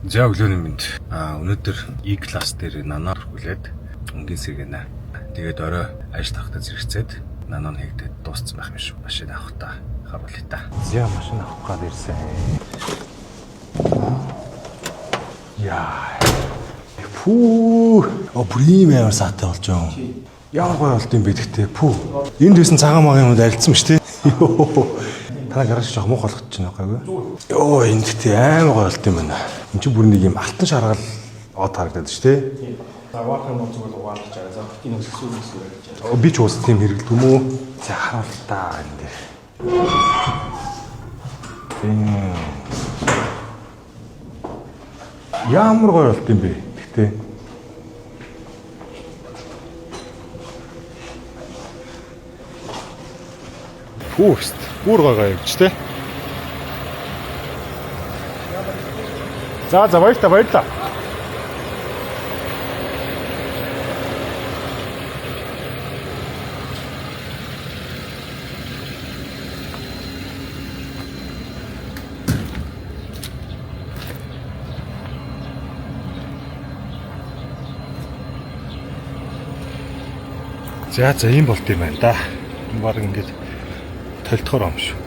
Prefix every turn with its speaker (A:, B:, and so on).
A: За өглөөний мэнд. Өнөөдөр E-class дээр нанаа хүргүүлээд өнгийн сэргэнэ. Тэгээд орой ажил тавхтаа зэрэгцээд нанаа хийгдээд дууссан байх юм шүү. Машин авах та харуулъя та. За машин авах гад ирсэн. Яа. Пүү. Бүрийн амар саатай болж байгаа юм. Ямар гоё болд юм бэ гэхдээ пүү. Энд байсан цагаан магийн юмд арилдсан ба штэ. Танаа гараж жоох муу болгож байна гайгүй. Йоо энэ гэхдээ амар гоё болд юм байна. Энд чи бүр нэг юм алтан шаргал од харагдаад шүү дээ.
B: За ваахын нууц бол угаалж байгаа. За энэ өсөлсөө.
A: Би ч уус тийм хэрэглэдэг юм уу? За харуул та энэ дээр. Ямар гоё болд юм бэ? Гэхдээ Хүүст бүр гоё явж тээ. За баярлалаа. За ийм болт юм байна да. Баг ингээд толтохоор юм шүү.